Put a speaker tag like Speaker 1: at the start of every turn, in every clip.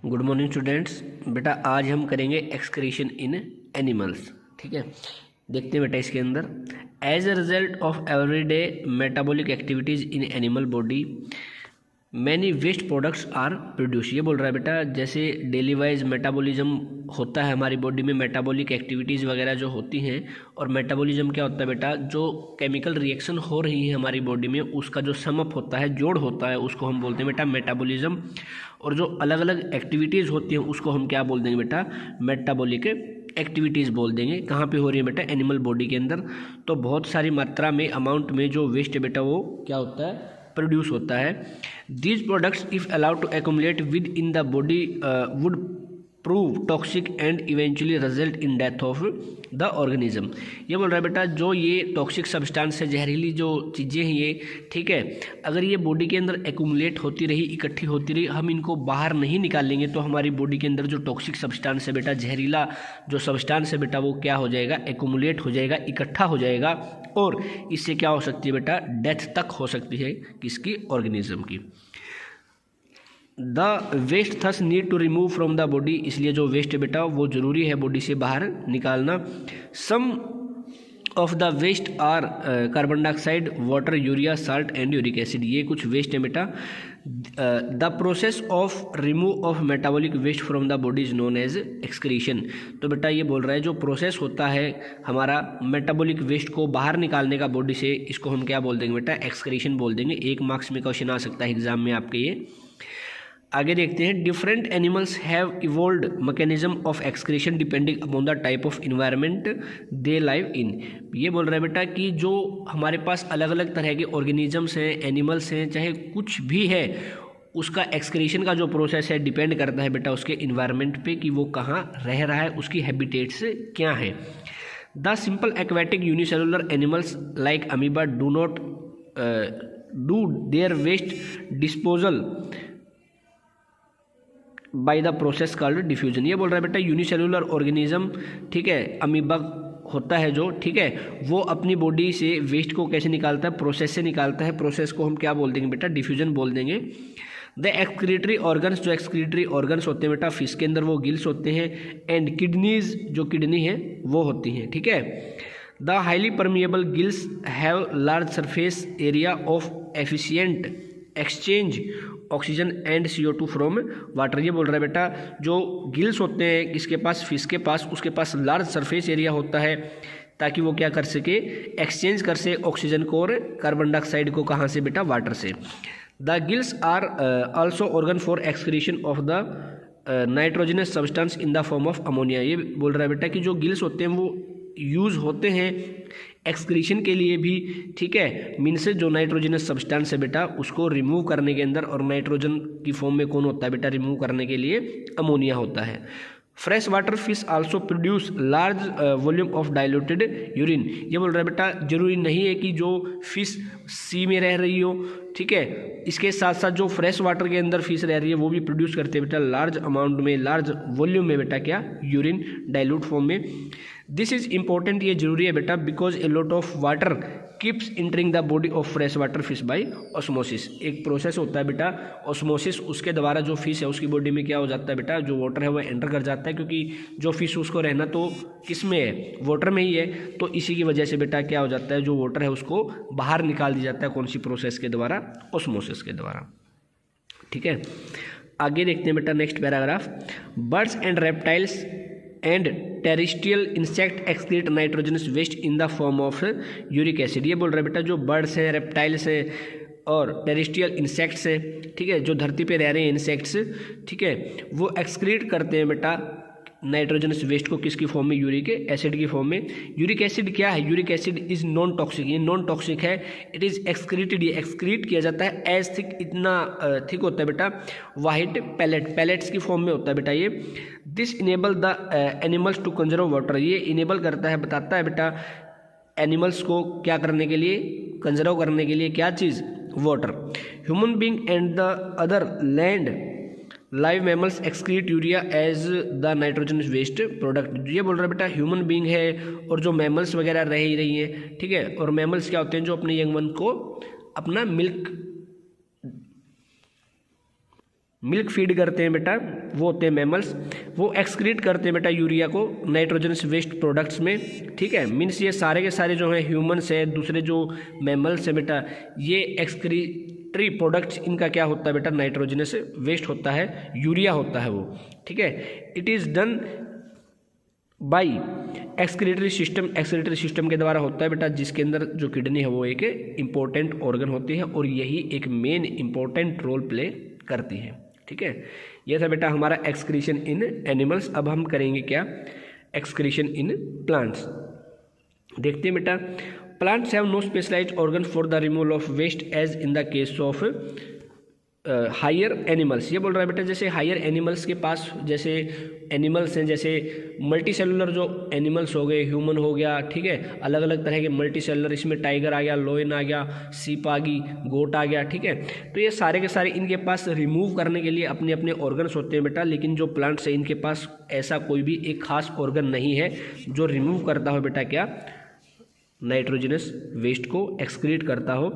Speaker 1: Good morning students. बेटा आज हम करेंगे एक्सक्रीशन इन एनिमल्स। ठीक है, देखते हैं बेटा इसके अंदर as a result of everyday metabolic activities in animal body many waste products are produce. ये बोल रहा है बेटा जैसे डेली वाइज मेटाबॉलिज्म होता है हमारी बॉडी में, मेटाबॉलिक एक्टिविटीज़ वगैरह जो होती हैं। और मेटाबॉलिज्म क्या होता है बेटा, जो केमिकल रिएक्शन हो रही है हमारी बॉडी में उसका जो सम अप होता है, जोड़ होता है, उसको हम बोलते हैं बेटा मेटाबॉलिज्म। और जो अलग अलग एक्टिविटीज़ होती हैं उसको हम क्या बोल देंगे बेटा, मेटाबॉलिक एक्टिविटीज़ बोल देंगे। कहाँ पे हो रही है बेटा, एनिमल बॉडी के अंदर। तो बहुत सारी मात्रा में, अमाउंट में जो वेस्ट है बेटा वो क्या होता है, प्रोड्यूस होता है। These products if allowed to accumulate within the body would prove toxic and eventually result in death of the organism. ये बोल रहा है बेटा जो ये टॉक्सिक सब्सटेंस है, जहरीली जो चीज़ें हैं ये, ठीक है, अगर ये बॉडी के अंदर एक्यूमुलेट होती रही, इकट्ठी होती रही, हम इनको बाहर नहीं निकालेंगे तो हमारी बॉडी के अंदर जो टॉक्सिक सब्सटेंस है बेटा, जहरीला जो सब्सटेंस है बेटा, वो क्या हो जाएगा, एक्यूमुलेट हो जाएगा, इकट्ठा हो जाएगा। और इससे क्या हो सकती है बेटा, डेथ तक हो सकती है किसकी, ऑर्गेनिज्म की। The waste thus need to remove from the body, इसलिए जो वेस्ट है बेटा वो ज़रूरी है बॉडी से बाहर निकालना। Some of the waste are carbon dioxide, water, urea, salt and uric acid. ये कुछ वेस्ट है बेटा। The process of remove of metabolic waste from the body is known as excretion. तो बेटा ये बोल रहा है जो प्रोसेस होता है हमारा मेटाबॉलिक वेस्ट को बाहर निकालने का बॉडी से, इसको हम क्या बोल देंगे बेटा, एक्सक्रीशन बोल देंगे। 1 मार्क्स में क्वेश्चन आ सकता है एग्जाम में आपके ये। आगे देखते हैं, different animals have evolved mechanism of excretion depending upon the type of environment they live in. ये बोल रहा है बेटा कि जो हमारे पास अलग अलग तरह के ऑर्गेनिजम्स हैं, एनिमल्स हैं, चाहे कुछ भी है, उसका एक्सक्रीशन का जो प्रोसेस है डिपेंड करता है बेटा उसके इन्वायरमेंट पे कि वो कहाँ रह रहा है, उसकी हैबिटेट्स क्या है। The simple aquatic unicellular animals like amoeba do not do their waste disposal by the process called diffusion. ये बोल रहा है बेटा यूनिसेलुलर ऑर्गेनिज्म, ठीक है, अमीबा होता है जो, ठीक है, वो अपनी बॉडी से वेस्ट को कैसे निकालता है, प्रोसेस से निकालता है। प्रोसेस को हम क्या बोल देंगे बेटा, डिफ्यूजन बोल देंगे। द एक्सक्रीटरी ऑर्गन्स, जो एक्सक्रीटरी ऑर्गन्स होते हैं बेटा फिश के अंदर, वो गिल्स होते हैं। एंड किडनीज, जो किडनी है वो होती हैं, ठीक है। The highly permeable gills have large surface area of efficient exchange oxygen and CO2 from water. ये बोल रहा है बेटा जो गिल्स होते हैं किसके पास, फिश के पास, उसके पास लार्ज सरफेस एरिया होता है ताकि वो क्या कर सके, एक्सचेंज कर सके ऑक्सीजन को और कार्बन डाइऑक्साइड को। कहाँ से बेटा, वाटर से। The gills are also organ for excretion of the nitrogenous substance in the form of ammonia. ये बोल रहा है बेटा कि जो गिल्स होते हैं वो यूज़ होते हैं एक्सक्रीशन के लिए भी, ठीक है, मीन्स जो नाइट्रोजनस सब्सटेंस है बेटा उसको रिमूव करने के अंदर, और नाइट्रोजन की फॉर्म में कौन होता है बेटा, रिमूव करने के लिए अमोनिया होता है। Fresh water fish also produce large volume of diluted urine. ये बोल रहा है बेटा जरूरी नहीं है कि जो फिश सी में रह रही हो, ठीक है, इसके साथ साथ जो फ्रेश वाटर के अंदर फिश रह रही है वो भी प्रोड्यूस करते हैं बेटा लार्ज अमाउंट में, लार्ज वॉल्यूम में बेटा, क्या, यूरिन, डाइल्यूट फॉर्म में। दिस इज इंपॉर्टेंट, ये जरूरी है बेटा, because a lot of water keeps entering the body of fresh water fish by osmosis. एक प्रोसेस होता है बेटा ऑस्मोसिस, उसके द्वारा जो फिश है उसकी बॉडी में क्या हो जाता है बेटा, जो वाटर है वो एंटर कर जाता है, क्योंकि जो फिश उसको रहना तो किस में है, वाटर में ही है। तो इसी की वजह से बेटा क्या हो जाता है, जो वाटर है उसको बाहर निकाल दिया जाता है, कौन सी प्रोसेस के द्वारा, ऑस्मोसिस के द्वारा, ठीक है। आगे देखते हैं बेटा next paragraph. Birds and reptiles and terrestrial insect excrete nitrogenous waste in the form of uric acid. ये बोल रहा है बेटा जो बर्ड्स हैं, रेप्टाइल्स हैं और टेरेस्ट्रियल इंसेक्ट्स हैं, ठीक है, जो धरती पे रह रहे हैं इंसेक्ट्स, ठीक है, वो एक्सक्रीट करते हैं बेटा नाइट्रोजनस वेस्ट को किसकी फॉर्म में, यूरिक एसिड की फॉर्म में। यूरिक एसिड क्या है, uric acid is non toxic, ये नॉन टॉक्सिक है। इट इज एक्सक्रीटेड, ये एक्सक्रीट किया जाता है एज थिक, इतना थिक होता है बेटा, वाइट पैलेट्स की फॉर्म में होता है बेटा ये। This enable the animals to conserve water. ये इनेबल करता है, बताता है बेटा एनिमल्स को क्या करने के लिए, कंजर्व करने के लिए, क्या चीज़, water. Human being and the other land live mammals excrete urea as the nitrogen waste product. ये बोल रहा है बेटा ह्यूमन बींग है और जो मैमल्स वगैरह रह ही रही हैं, ठीक है, और मैमल्स क्या होते हैं, जो अपने यंग वन को अपना मिल्क मिल्क फीड करते हैं बेटा, वो होते हैं मैमल्स। वो एक्सक्रीट करते हैं बेटा यूरिया को नाइट्रोजनस वेस्ट प्रोडक्ट्स में, ठीक है। मीन्स ये सारे के सारे जो हैं ह्यूमन्स है, दूसरे जो मैमल्स हैं बेटा, ये एक्सक्रीटरी प्रोडक्ट्स इनका क्या होता है बेटा, नाइट्रोजनस वेस्ट होता है, यूरिया होता है वो, ठीक है। It is done by excretory system के द्वारा होता है बेटा, जिसके अंदर जो किडनी है वो एक इम्पोर्टेंट ऑर्गन होती है और यही एक मेन इम्पोर्टेंट रोल प्ले करती है, ठीक है। यह था बेटा हमारा एक्सक्रीशन इन एनिमल्स। अब हम करेंगे क्या, एक्सक्रीशन इन प्लांट्स। देखते हैं बेटा, plants have no specialized organ for the removal of waste as in the case of higher animals. ये बोल रहा है बेटा जैसे हायर एनिमल्स के पास जैसे एनिमल्स हैं, जैसे मल्टी सेलुलर जो एनिमल्स हो गए, ह्यूमन हो गया, ठीक है, अलग अलग तरह के मल्टी सेलुलर, इसमें टाइगर आ गया, लोयन आ गया, सीप आ गई, गोट आ गया, ठीक है। तो ये सारे के सारे इनके पास रिमूव करने के लिए अपने अपने ऑर्गन्स होते हैं बेटा, लेकिन जो प्लांट्स है इनके पास ऐसा कोई भी एक खास ऑर्गन नहीं है जो रिमूव करता हो बेटा क्या, नाइट्रोजनस वेस्ट को एक्सक्रीट करता हो।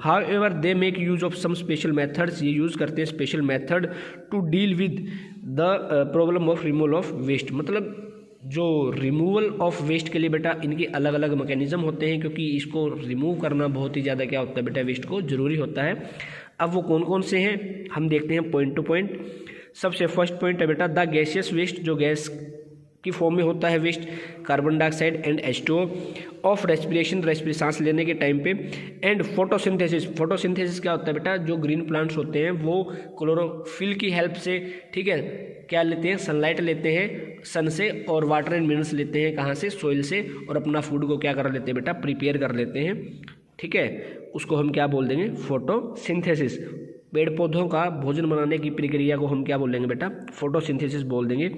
Speaker 1: However they make use of some special methods, ये यूज़ करते हैं special method to deal with the problem of removal of waste. मतलब जो रिमूवल ऑफ वेस्ट के लिए बेटा इनके अलग अलग मैकेनिज्म होते हैं, क्योंकि इसको रिमूव करना बहुत ही ज़्यादा क्या होता है बेटा, वेस्ट को ज़रूरी होता है। अब वो कौन कौन से हैं हम देखते हैं पॉइंट टू पॉइंट। सबसे फर्स्ट पॉइंट है बेटा द गैसियस वेस्ट, जो गैस की फॉर्म में होता है waste, carbon dioxide and H2O of respiration, सांस लेने के टाइम पे, एंड फोटोसिंथेसिस। फोटोसिंथेसिस क्या होता है बेटा, जो ग्रीन प्लांट्स होते हैं वो क्लोरोफिल की हेल्प से, ठीक है, क्या लेते हैं, सनलाइट लेते हैं सन से, और वाटर एंड मिनरल्स लेते हैं कहाँ से, सोइल से, और अपना फूड को क्या कर लेते हैं बेटा, प्रिपेयर कर लेते हैं, ठीक है। उसको हम क्या बोल देंगे, फोटोसिंथेसिस। पेड़ पौधों का भोजन बनाने की प्रक्रिया को हम क्या बोलेंगे बेटा, फोटोसिंथेसिस बोल देंगे।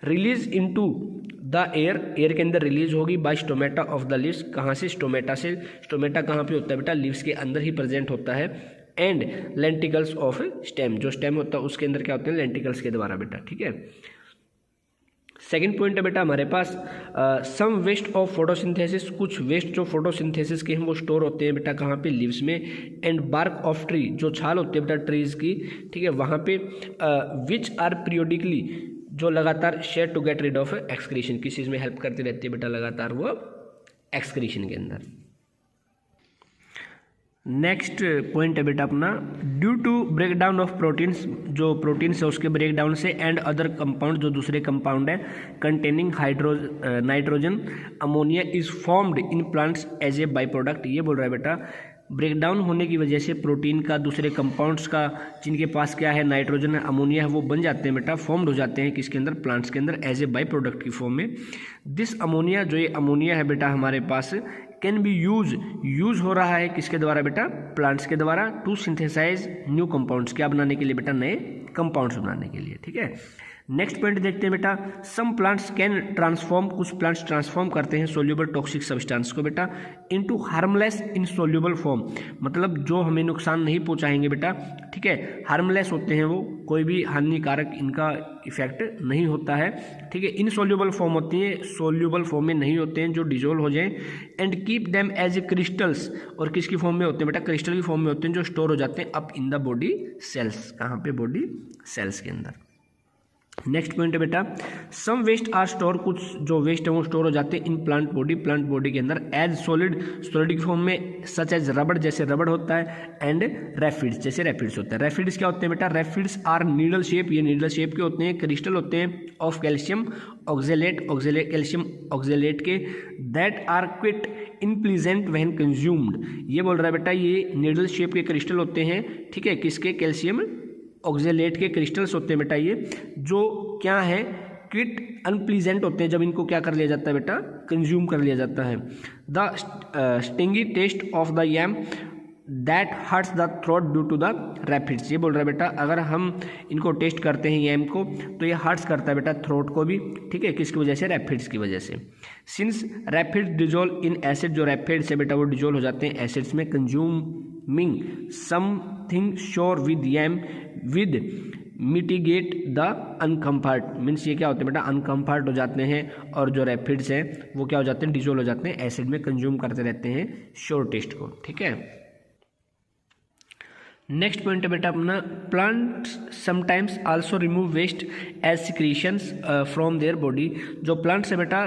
Speaker 1: Release into the air, air के अंदर रिलीज होगी by stomata of the leaves, कहाँ से, स्टोमेटा से। स्टोमेटा कहाँ पे होता है बेटा, लीव्स के अंदर ही प्रेजेंट होता है। एंड लेंटिकल्स ऑफ स्टेम, जो स्टेम होता है उसके अंदर क्या होते हैं, लेंटिकल्स के द्वारा बेटा, ठीक है। सेकेंड पॉइंट है बेटा हमारे पास सम वेस्ट ऑफ फोटोसिंथेसिस, कुछ वेस्ट जो फोटोसिंथेसिस के हैं वो स्टोर होते हैं बेटा कहाँ पे, लीव्स में। एंड बार्क ऑफ ट्री, जो छाल होती है बेटा ट्रीज की, ठीक है, वहाँ पे विच आर पीरियोडिकली, जो लगातार share to get rid of excretion, किस चीज़ में हेल्प करती रहती है बेटा लगातार, वो एक्सक्रीशन के अंदर। नेक्स्ट पॉइंट है बेटा अपना, due to break down of proteins, जो प्रोटीन्स है उसके ब्रेक डाउन से, एंड अदर कंपाउंड, जो दूसरे कंपाउंड है, containing nitrogen ammonia is formed in plants as a by product. ये बोल रहा है बेटा ब्रेक डाउन होने की वजह से प्रोटीन का, दूसरे कंपाउंड्स का, जिनके पास क्या है, नाइट्रोजन है, अमोनिया है, वो बन जाते हैं बेटा, फॉर्म्ड हो जाते हैं किसके अंदर, प्लांट्स के अंदर, एज ए बाई प्रोडक्ट की फॉर्म में। दिस अमोनिया, जो ये अमोनिया है बेटा हमारे पास, कैन बी यूज हो रहा है किसके द्वारा बेटा, प्लांट्स के द्वारा, टू सिंथेसाइज न्यू कंपाउंड्स, क्या बनाने के लिए बेटा, नए कंपाउंड्स बनाने के लिए, ठीक है। नेक्स्ट पॉइंट देखते हैं बेटा, सम प्लांट्स कैन ट्रांसफॉर्म, कुछ प्लांट्स ट्रांसफॉर्म करते हैं सोल्यूबल टॉक्सिक सब्सटेंस को बेटा इनटू हार्मलेस इनसोल्यूबल फॉर्म, मतलब जो हमें नुकसान नहीं पहुंचाएंगे बेटा, ठीक है, हार्मलेस होते हैं वो, कोई भी हानिकारक इनका इफेक्ट नहीं होता है, ठीक है। इनसोल्यूबल फॉर्म होती है, सोल्यूबल फॉर्म में नहीं होते हैं, जो डिजोल्व हो जाएं। And keep them as a crystals, और किसकी फॉर्म में होते हैं बेटा, क्रिस्टल की फॉर्म में होते हैं, जो स्टोर हो जाते हैं up in the body cells, कहाँ पे, बॉडी सेल्स के अंदर। नेक्स्ट पॉइंट है बेटा, सम वेस्ट आर स्टोर, कुछ जो वेस्ट है वो स्टोर हो जाते हैं इन प्लांट बॉडी के अंदर एज सॉलिड की फॉर्म में, सच एज रबड़, जैसे रबड़ होता है, एंड रैफिड्स, जैसे रैफिड्स होता है। रैफिड्स क्या होते हैं बेटा, रैफिड्स आर नीडल शेप, ये नीडल शेप के होते हैं, क्रिस्टल होते हैं of calcium oxalate, calcium oxalate के, that are quite unpleasant when consumed. ये बोल रहा है बेटा ये नीडल शेप के क्रिस्टल होते हैं, ठीक है, किसके, कैल्शियम ऑक्जेलेट के क्रिस्टल्स होते हैं बेटा, ये जो क्या है, क्विट अनप्लीजेंट होते हैं जब इनको क्या कर लिया जाता है बेटा, कंज्यूम कर लिया जाता है। The stingy taste of the yam that hurts the throat due to the raphides. ये बोल रहा है बेटा अगर हम इनको टेस्ट करते हैं यैम को, तो ये हर्ट्स करता है बेटा थ्रोट को भी, ठीक है, किसकी वजह से, रैफिड्स की वजह से। सिंस रैफिड्स डिजोल्व इन एसिड, जो रैफिड्स है बेटा वो डिजोल्व हो जाते हैं एसिड्स में, consuming something sure with yam with mitigate the uncomfort, means ये क्या होते हैं बेटा, अनकम्फर्ट हो जाते हैं, और जो रैफिड्स हैं वो क्या हो जाते हैं, डिजोल्व हो जाते हैं एसिड में, कंज्यूम करते रहते हैं श्योर टेस्ट को, ठीक है। नेक्स्ट पॉइंट है बेटा अपना, plants sometimes also remove waste as secretions from their body. जो प्लांट्स है बेटा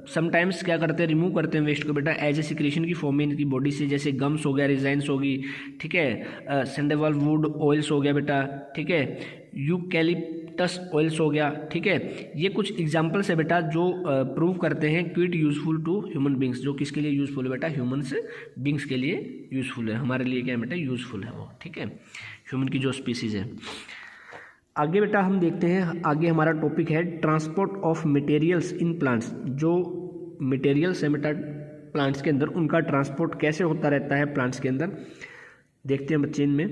Speaker 1: समटाइम्स क्या करते हैं, रिमूव करते हैं वेस्ट को बेटा एज ए सिक्रीशन की फॉर्म में इनकी बॉडी से, जैसे गम्स हो गया, रिजाइंस होगी, ठीक है, सैंडलवुड वुड ऑयल्स हो गया बेटा, ठीक है, यूकैलिप्टस ऑयल्स हो गया, ठीक है। ये कुछ एग्जांपल्स है बेटा जो प्रूव करते हैं quite useful to human beings. जो किसके लिए यूजफुल है बेटा, ह्यूमन्स बींग्स के लिए यूजफुल है, हमारे लिए क्या है बेटा, यूजफुल है वो, ठीक है, ह्यूमन की जो स्पीसीज है। आगे बेटा हम देखते हैं, आगे हमारा टॉपिक है transport of materials in plants. जो मटेरियल्स है बेटा प्लांट्स के अंदर, उनका ट्रांसपोर्ट कैसे होता रहता है प्लांट्स के अंदर, देखते हैं बच्चे इनमें।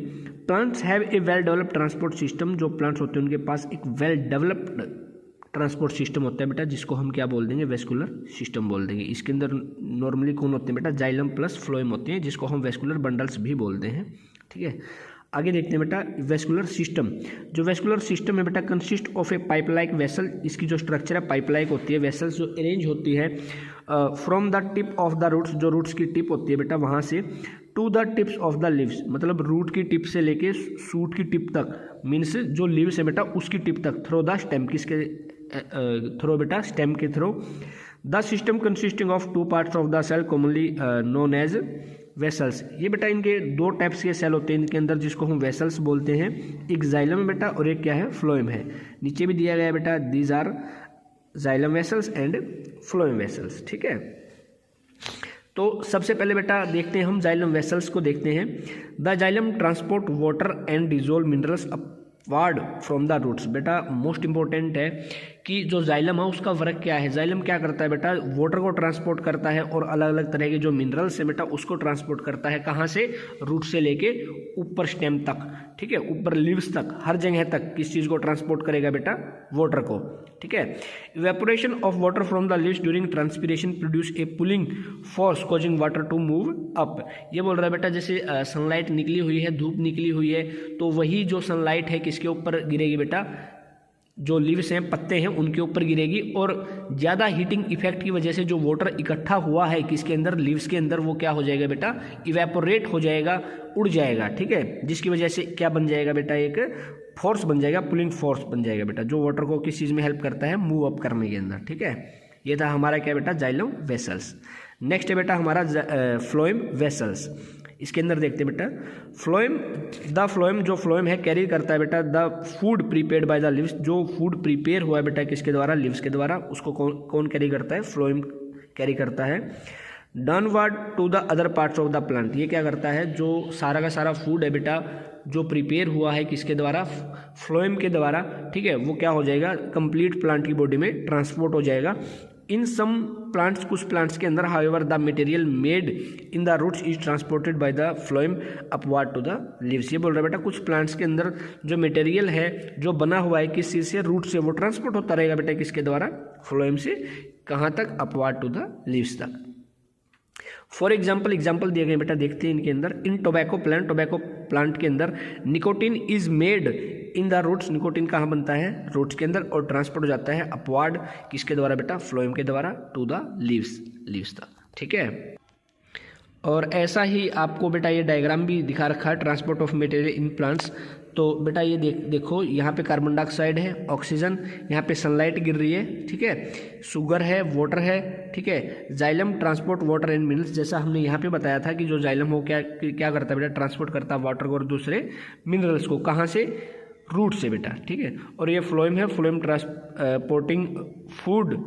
Speaker 1: Plants have a well developed transport system. जो प्लांट्स होते हैं उनके पास एक वेल डेवलप्ड ट्रांसपोर्ट सिस्टम होता है बेटा, जिसको हम क्या बोल देंगे, वेस्कुलर सिस्टम बोल देंगे। इसके अंदर नॉर्मली कौन होते हैं बेटा, जाइलम प्लस फ्लोएम होते हैं, जिसको हम वेस्कुलर बंडल्स भी बोलते हैं, ठीक है। आगे देखते हैं बेटा वेस्कुलर सिस्टम। जो वेस्कुलर सिस्टम है बेटा consist of A pipe like vessel. इसकी जो स्ट्रक्चर है पाइप लाइक होती है, वेसल्स जो अरेंज होती है from the tip of the roots. जो रूट्स की टिप होती है बेटा वहाँ से to the tips of the leaves, मतलब रूट की टिप से लेके सूट की टिप तक, मीन्स जो लीव्स है बेटा उसकी टिप तक, थ्रो द स्टेम, किसके थ्रो बेटा, स्टेम के through. The system consisting of two parts of the cell commonly known as vessels. ये बेटा इनके दो टाइप्स के सेल होते हैं इनके अंदर, जिसको हम वेसल्स बोलते हैं। एक जाइलम है बेटा और एक क्या है, फ्लोएम है। नीचे भी दिया गया है बेटा, these are xylem vessels and phloem vessels, ठीक है। तो सबसे पहले बेटा देखते हैं हम जाइलम वेसल्स को देखते हैं। The xylem transport water and dissolve minerals upward from the roots. बेटा मोस्ट इंपॉर्टेंट है कि जो जाइलम है उसका वर्क क्या है। जाइलम क्या करता है बेटा, वाटर को ट्रांसपोर्ट करता है और अलग अलग तरह के जो मिनरल्स है बेटा उसको ट्रांसपोर्ट करता है। कहाँ से, रूट से लेके ऊपर स्टेम तक, ठीक है, ऊपर लीव्स तक, हर जगह तक किस चीज़ को ट्रांसपोर्ट करेगा बेटा, वाटर को, ठीक है। Evaporation of water from the leaves during transpiration produce a pulling force causing water to move up. ये बोल रहा है बेटा जैसे सनलाइट निकली हुई है, धूप निकली हुई है, तो वही जो सनलाइट है किसके ऊपर गिरेगी बेटा, जो लीव्स हैं, पत्ते हैं, उनके ऊपर गिरेगी। और ज़्यादा हीटिंग इफेक्ट की वजह से जो वाटर इकट्ठा हुआ है किसके अंदर, लीव्स के अंदर, वो क्या हो जाएगा बेटा, इवेपोरेट हो जाएगा, उड़ जाएगा, ठीक है। जिसकी वजह से क्या बन जाएगा बेटा, एक फोर्स बन जाएगा, पुलिंग फोर्स बन जाएगा बेटा, जो वाटर को किस चीज़ में हेल्प करता है, मूव अप करने के अंदर, ठीक है। ये था हमारा क्या बेटा, जाइलम वेसल्स। नेक्स्ट है बेटा हमारा फ्लोएम वेसल्स। इसके अंदर देखते हैं बेटा फ्लोएम, द फ्लोएम, जो फ्लोएम है कैरी करता है बेटा the food prepared by the leaves. जो फूड प्रीपेयर हुआ है बेटा किसके द्वारा, लीव्स के द्वारा, उसको कौन कैरी करता है, फ्लोएम कैरी करता है। Downward to the other parts of the plant. ये क्या करता है, जो सारा का सारा फूड है बेटा जो प्रिपेयर हुआ है किसके द्वारा, फ्लोएम के द्वारा, ठीक है, वो क्या हो जाएगा, कंप्लीट प्लांट की बॉडी में ट्रांसपोर्ट हो जाएगा। इन सम प्लांट्स, कुछ प्लांट्स के अंदर however the material made in the roots is transported by the phloem upward to the leaves. ये बोल रहा है बेटा कुछ प्लांट्स के अंदर जो मटेरियल है जो बना हुआ है किस चीज़ से, रूट से, वो ट्रांसपोर्ट होता रहेगा बेटा किसके द्वारा, फ्लोएम से, कहाँ तक, अपवार्ड टू द लीव्स तक। फॉर एग्जाम्पल दिए गए बेटा, देखते हैं इनके अंदर। इन टोबैको प्लांट के अंदर nicotine is made in the roots. Nicotine कहाँ बनता है, रूट्स के अंदर, और ट्रांसपोर्ट हो जाता है अपवार्ड किसके द्वारा बेटा, फ्लोएम के द्वारा, टू द लीव्स तक, ठीक है। और ऐसा ही आपको बेटा ये डायग्राम भी दिखा रखा है, transport of material in plants. तो बेटा ये देखो, यहाँ पे कार्बन डाइऑक्साइड है, ऑक्सीजन, यहाँ पे सनलाइट गिर रही है, ठीक है, शुगर है, वाटर है, ठीक है। Xylem transport water and minerals, जैसा हमने यहाँ पे बताया था कि जो जाइलम हो क्या करता है बेटा, ट्रांसपोर्ट करता है वाटर को और दूसरे मिनरल्स को, कहाँ से, रूट से बेटा, ठीक है। और ये फ्लोएम है, फ्लोएम ट्रांसपोर्टिंग फूड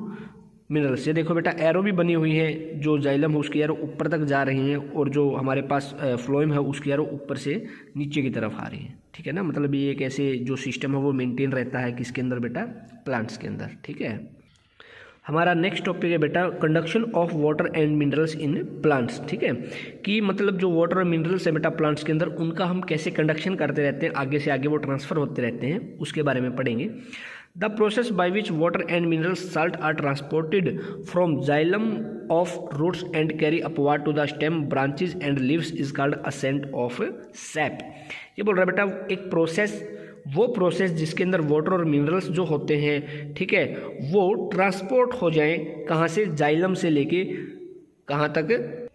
Speaker 1: मिनरल्स। ये देखो बेटा एरो भी बनी हुई है, जो जाइलम है उसकी एरो ऊपर तक जा रही हैं, और जो हमारे पास फ्लोएम है उसकी एरो ऊपर से नीचे की तरफ आ रही है, ठीक है ना। मतलब ये एक ऐसे जो सिस्टम है वो मेंटेन रहता है किसके अंदर बेटा, प्लांट्स के अंदर, ठीक है। हमारा नेक्स्ट टॉपिक है बेटा conduction of water and minerals in plants, ठीक है, कि मतलब जो वाटर और मिनरल्स है बेटा प्लांट्स के अंदर, उनका हम कैसे कंडक्शन करते रहते हैं, आगे से आगे वो ट्रांसफर होते रहते हैं, उसके बारे में पढ़ेंगे। The process by which water and minerals salt are transported from xylem of roots and carry upward to the stem branches and leaves is called ascent of sap. ये बोल रहा है बेटा एक प्रोसेस, वो प्रोसेस जिसके अंदर वाटर और मिनरल्स जो होते हैं, ठीक है, वो ट्रांसपोर्ट हो जाएं, कहाँ से, जाइलम से लेके कहाँ तक,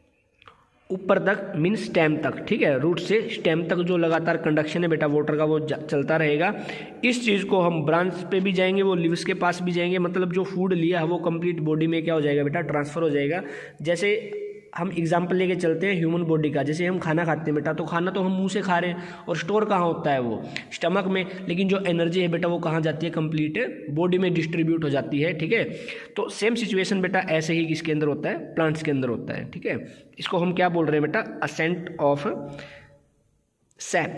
Speaker 1: ऊपर तक मीन्स स्टेम तक, ठीक है, रूट से स्टेम तक जो लगातार कंडक्शन है बेटा वाटर का वो चलता रहेगा। इस चीज़ को हम ब्रांच पे भी जाएंगे, वो लीव्स के पास भी जाएंगे, मतलब जो फूड लिया है वो कंप्लीट बॉडी में क्या हो जाएगा बेटा, ट्रांसफर हो जाएगा। जैसे हम एग्जाम्पल लेके चलते हैं ह्यूमन बॉडी का, जैसे हम खाना खाते हैं बेटा, तो खाना तो हम मुंह से खा रहे हैं और स्टोर कहाँ होता है, वो स्टमक में, लेकिन जो एनर्जी है बेटा वो कहाँ जाती है, कंप्लीट बॉडी में डिस्ट्रीब्यूट हो जाती है, ठीक है। तो सेम सिचुएशन बेटा ऐसे ही किसके अंदर होता है, प्लांट्स के अंदर होता है, ठीक है। इसको हम क्या बोल रहे हैं बेटा, ascent of sap.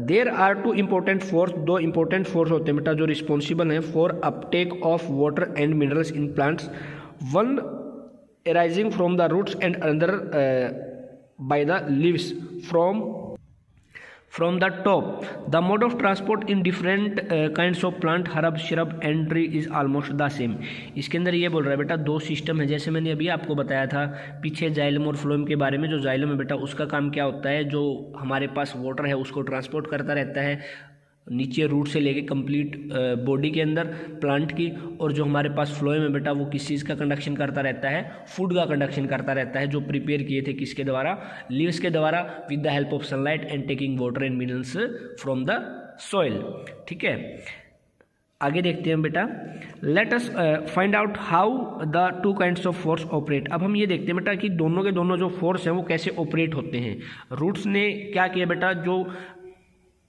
Speaker 1: There are two important force, दो इंपॉर्टेंट फोर्स होते हैं बेटा जो रिस्पॉन्सिबल हैं for uptake of water and minerals in plants, one arising from the roots and another by the leaves from the top. The mode of transport in different kinds of plant, herb, shrub and tree is almost the same. इसके अंदर ये बोल रहा है बेटा दो system है, जैसे मैंने अभी आपको बताया था पीछे जाइलम और फ्लोएम के बारे में। जो जाइलम है बेटा उसका काम क्या होता है, जो हमारे पास वाटर है उसको ट्रांसपोर्ट करता रहता है नीचे रूट से लेके कंप्लीट बॉडी के अंदर प्लांट की, और जो हमारे पास फ्लोएम है बेटा वो किस चीज़ का कंडक्शन करता रहता है, फूड का कंडक्शन करता रहता है, जो प्रिपेयर किए थे किसके द्वारा, लीव्स के द्वारा, with the help of sunlight and taking water and minerals from the soil, ठीक है। आगे देखते हैं बेटा, let us find out how the two kinds of force operate. अब हम ये देखते हैं बेटा कि दोनों के दोनों जो फोर्स हैं वो कैसे ऑपरेट होते हैं। रूट्स ने क्या किया बेटा, जो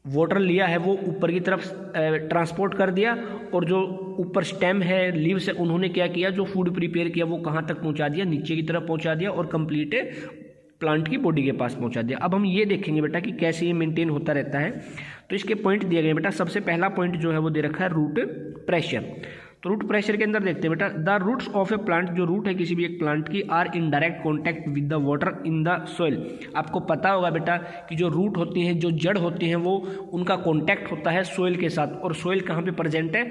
Speaker 1: वाटर लिया है वो ऊपर की तरफ ट्रांसपोर्ट कर दिया, और जो ऊपर स्टेम है, लीव्स है, उन्होंने क्या किया, जो फूड प्रिपेयर किया वो कहाँ तक पहुँचा दिया, नीचे की तरफ पहुँचा दिया और कंप्लीट प्लांट की बॉडी के पास पहुँचा दिया। अब हम ये देखेंगे बेटा कि कैसे ये मेंटेन होता रहता है। तो इसके पॉइंट दिए गए बेटा, सबसे पहला पॉइंट जो है वो दे रखा है रूट प्रेशर। तो रूट प्रेशर के अंदर देखते हैं बेटा, the roots of a plant, जो रूट है किसी भी एक प्लांट की, are in direct contact with the water in the soil. आपको पता होगा बेटा कि जो रूट होती हैं, जो जड़ होती हैं, वो उनका कॉन्टैक्ट होता है सॉइल के साथ, और सॉइल कहाँ पे प्रेजेंट है,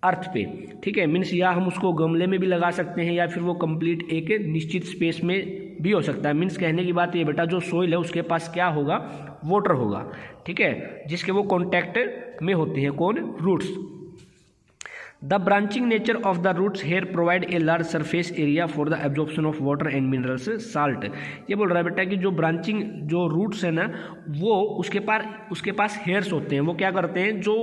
Speaker 1: अर्थ पे, ठीक है। मीन्स या हम उसको गमले में भी लगा सकते हैं या फिर वो कंप्लीट एक निश्चित स्पेस में भी हो सकता है। मीन्स कहने की बात ये बेटा, जो सॉइल है उसके पास क्या होगा, वाटर होगा, ठीक है, जिसके वो कॉन्टैक्ट में होते हैं, कौन, roots. The branching nature of the roots here provide a large surface area for the absorption of water and minerals, salt। ये बोल रहा है बेटा कि जो ब्रांचिंग, जो रूट्स है ना, वो उसके पास हेयर्स होते हैं, वो क्या करते हैं, जो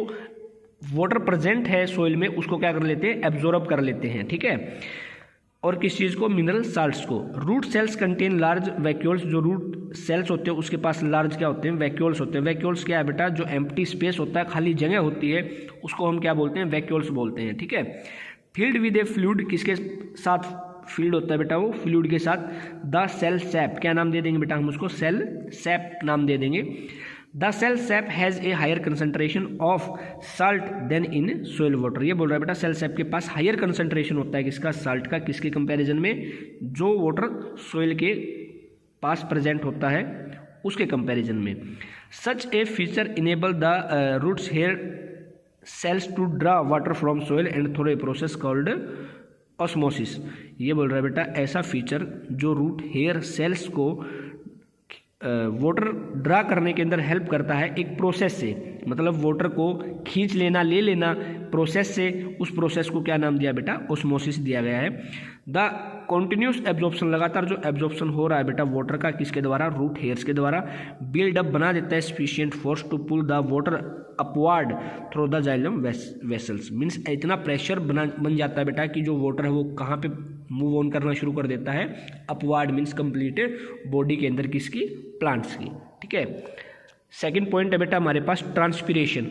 Speaker 1: वाटर प्रेजेंट है सोइल में उसको क्या कर लेते हैं, एब्जॉर्ब कर लेते हैं, ठीक है। और किस चीज़ को, मिनरल साल्ट्स को। Root cells contain large vacuoles, जो रूट सेल्स होते हैं उसके पास लार्ज क्या होते हैं, वैक्यूल्स होते हैं। वैक्यूल्स क्या है बेटा, जो एम्प्टी स्पेस होता है, खाली जगह होती है, उसको हम क्या बोलते हैं, वैक्यूल्स बोलते हैं, ठीक है। फील्ड विद ए फ्लूइड, किसके साथ फील्ड होता है बेटा, वो फ्लूइड के साथ। द सेल सैप, क्या नाम दे देंगे बेटा हम उसको, सेल सैप नाम दे देंगे। The cell sap has a higher concentration of salt than in soil water. ये बोल रहा है बेटा सेल सैप के पास हायर कंसंट्रेशन होता है किसका, साल्ट का, किसके कंपैरिजन में, जो वाटर सोइल के पास प्रेजेंट होता है उसके कंपैरिजन में। Such a feature enable the roots hair cells to draw water from soil and through a process called osmosis. ये बोल रहा है बेटा ऐसा फीचर जो रूट हेयर सेल्स को वाटर ड्रा करने के अंदर हेल्प करता है एक प्रोसेस से, मतलब वाटर को खींच लेना, ले लेना प्रोसेस से, उस प्रोसेस को क्या नाम दिया बेटा, ऑस्मोसिस दिया गया है। द कॉन्टिन्यूस एब्जॉर्प्शन, लगातार जो एब्जॉर्प्शन हो रहा है बेटा वाटर का, किसके द्वारा, रूट हेयर्स के द्वारा, बिल्ड अप बना देता है sufficient force to pull the water upward through the xylem vessels. Means इतना प्रेशर बन जाता है बेटा कि जो वाटर है वो कहाँ पे मूव ऑन करना शुरू कर देता है, अपवार्ड, मीन्स कंप्लीट बॉडी के अंदर किसकी, प्लांट्स की, ठीक है। सेकंड पॉइंट है बेटा हमारे पास ट्रांसपीरेशन।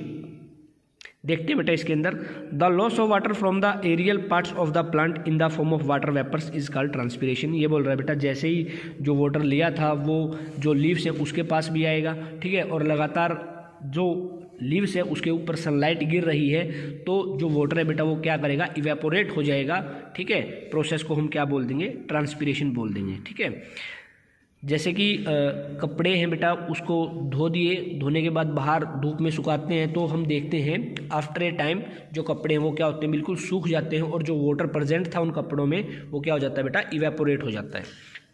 Speaker 1: देखते हैं बेटा इसके अंदर, the loss of water from the aerial parts of the plant in the form of water vapours is called transpiration. ये बोल रहा है बेटा जैसे ही जो वाटर लिया था वो जो लीव्स है उसके पास भी आएगा, ठीक है, और लगातार जो लीव्स है उसके ऊपर सनलाइट गिर रही है तो जो वाटर है बेटा वो क्या करेगा, इवेपोरेट हो जाएगा, ठीक है। प्रोसेस को हम क्या बोल देंगे, ट्रांसपीरेशन बोल देंगे, ठीक है। जैसे कि कपड़े हैं बेटा, उसको धो दिए, धोने के बाद बाहर धूप में सुखाते हैं तो हम देखते हैं आफ्टर ए टाइम जो कपड़े हैं वो क्या होते हैं, बिल्कुल सूख जाते हैं, और जो वाटर प्रेजेंट था उन कपड़ों में वो क्या हो जाता है बेटा, इवेपोरेट हो जाता है,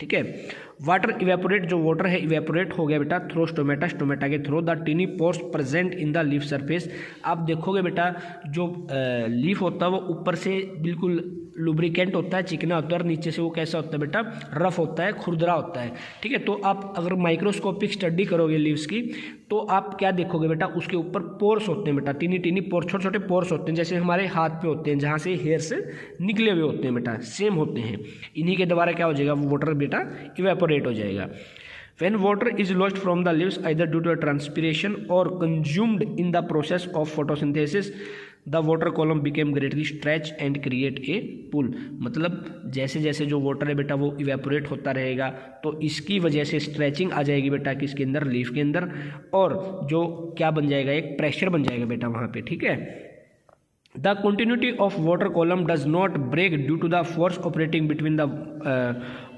Speaker 1: ठीक है। वाटर इवेपोरेट, जो वाटर है इवेपोरेट हो गया बेटा थ्रो स्टोमेटा, स्टोमेटा के through the tiny pores present in the leaf surface. आप देखोगे बेटा जो लीफ होता है वो ऊपर से बिल्कुल लुब्रिकेंट होता है, चिकना होता है, और नीचे से वो कैसा होता है बेटा, रफ होता है, खुरदरा होता है। ठीक है, तो आप अगर माइक्रोस्कोपिक स्टडी करोगे लीव्स की तो आप क्या देखोगे बेटा, उसके ऊपर पोर्स होते हैं बेटा, टीनी टीनी पोर्स, छोटे छोटे पोर्स होते हैं, जैसे हमारे हाथ पे होते हैं जहाँ से हेयर्स निकले हुए होते हैं बेटा, सेम होते हैं। इन्हीं के द्वारा क्या हो जाएगा, वाटर बेटा इवेपोरेट हो जाएगा। When water is lost from the leaves either due to transpiration or consumed in the process of photosynthesis, the water column became greatly stretched and create a pool। मतलब जैसे जैसे जो वाटर है बेटा वो इवेपोरेट होता रहेगा तो इसकी वजह से स्ट्रेचिंग आ जाएगी बेटा किसके अंदर, लीफ के अंदर, और जो क्या बन जाएगा, एक प्रेशर बन जाएगा बेटा वहाँ पे। ठीक है, The continuity of water column does not break due to the force operating between the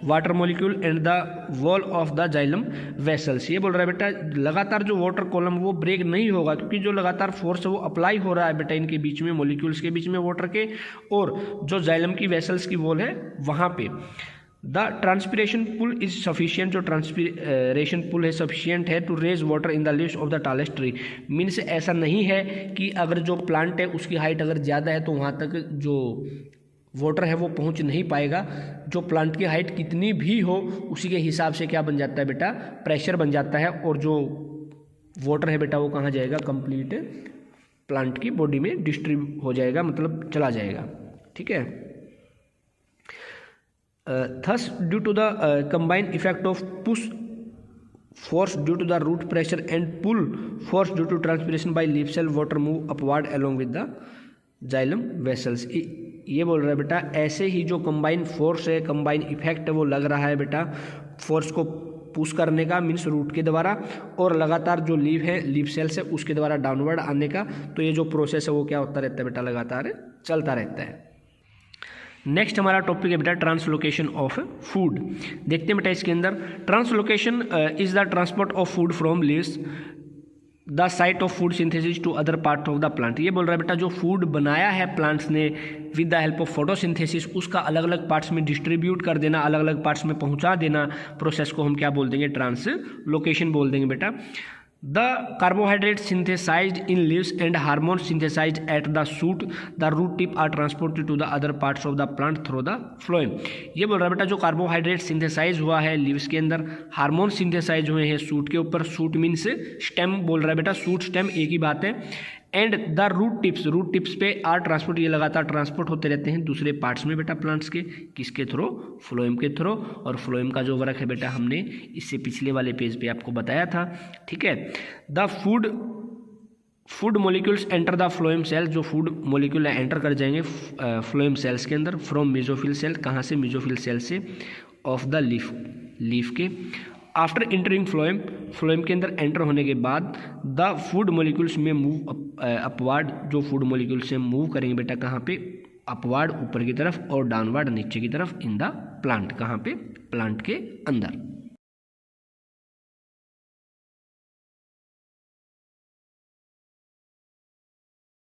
Speaker 1: water molecule and the wall of the xylem vessels। ये बोल रहा है बेटा लगातार जो वाटर कॉलम वो ब्रेक नहीं होगा, क्योंकि जो लगातार फोर्स है वो अप्लाई हो रहा है बेटा इनके बीच में, मोलिक्यूल्स के बीच में वाटर के, और जो जाइलम की वेसल्स की वॉल है वहाँ पे। The transpiration pull is sufficient, जो ट्रांसपिरेशन पुल है सफिशियंट है to raise water in the leaves of the tallest tree. Means ऐसा नहीं है कि अगर जो प्लांट है उसकी हाइट अगर ज़्यादा है तो वहाँ तक जो वाटर है वो पहुँच नहीं पाएगा। जो प्लांट की हाइट कितनी भी हो उसी के हिसाब से क्या बन जाता है बेटा, प्रेशर बन जाता है, और जो वाटर है बेटा वो कहाँ जाएगा, कंप्लीट प्लांट की बॉडी में डिस्ट्रीब्यूट हो जाएगा, मतलब चला जाएगा। ठीक है, thus due to the combined effect of push force due to the root pressure and pull force due to transpiration by leaf cell, water move upward along with the xylem vessels। ये बोल रहा है बेटा ऐसे ही जो combine force है, combine effect है वो लग रहा है बेटा फोर्स को पुश करने का, मीन्स रूट के द्वारा, और लगातार जो लीफ है, लीफ सेल्स है उसके द्वारा डाउनवर्ड आने का। तो ये जो प्रोसेस है वो क्या होता रहता है बेटा, लगातार चलता रहता है। नेक्स्ट हमारा टॉपिक है बेटा ट्रांसलोकेशन ऑफ फूड। देखते हैं बेटा इसके अंदर, translocation is the transport of food from leaves the site of food synthesis to other part of the plant. ये बोल रहा है बेटा जो फूड बनाया है प्लांट्स ने with the help of photosynthesis, उसका अलग अलग पार्ट्स में डिस्ट्रीब्यूट कर देना, अलग अलग पार्ट्स में पहुंचा देना, प्रोसेस को हम क्या बोल देंगे, ट्रांसलोकेशन बोल देंगे बेटा। The carbohydrates synthesized in leaves and hormones synthesized at the shoot, the root tip are transported to the other parts of the plant through the phloem। ये बोल रहा है बेटा जो कार्बोहाइड्रेट सिंथेसाइज हुआ है लीव्स के अंदर, हार्मोन सिंथेसाइज हुए हैं सूट के ऊपर, सूट मीन्स स्टेम बोल रहा है बेटा, सूट स्टेम एक ही बात है, एंड द रूट टिप्स पे आर ट्रांसपोर्ट, ये लगातार ट्रांसपोर्ट होते रहते हैं दूसरे पार्ट्स में बेटा प्लांट्स के, किसके थ्रू, फ्लोएम के थ्रू। और फ्लोएम का जो वर्क है बेटा हमने इससे पिछले वाले पेज पे आपको बताया था। ठीक है, the food molecules enter the phloem cell, जो फूड मोलिक्यूल एंटर कर जाएंगे फ्लोएम सेल्स के अंदर, फ्रॉम मेसोफिल सेल, कहाँ से, मेसोफिल सेल से, ऑफ द लीफ के। आफ्टर एंटरिंग फ्लोएम के अंदर एंटर होने के बाद द फूड मोलिक्यूल्स में मूव अपवार्ड, जो फूड मोलिक्यूल्स से मूव करेंगे बेटा कहाँ पे, अपवार्ड ऊपर की तरफ, और डाउनवार्ड नीचे की तरफ इन द प्लांट, कहाँ पे, प्लांट के अंदर।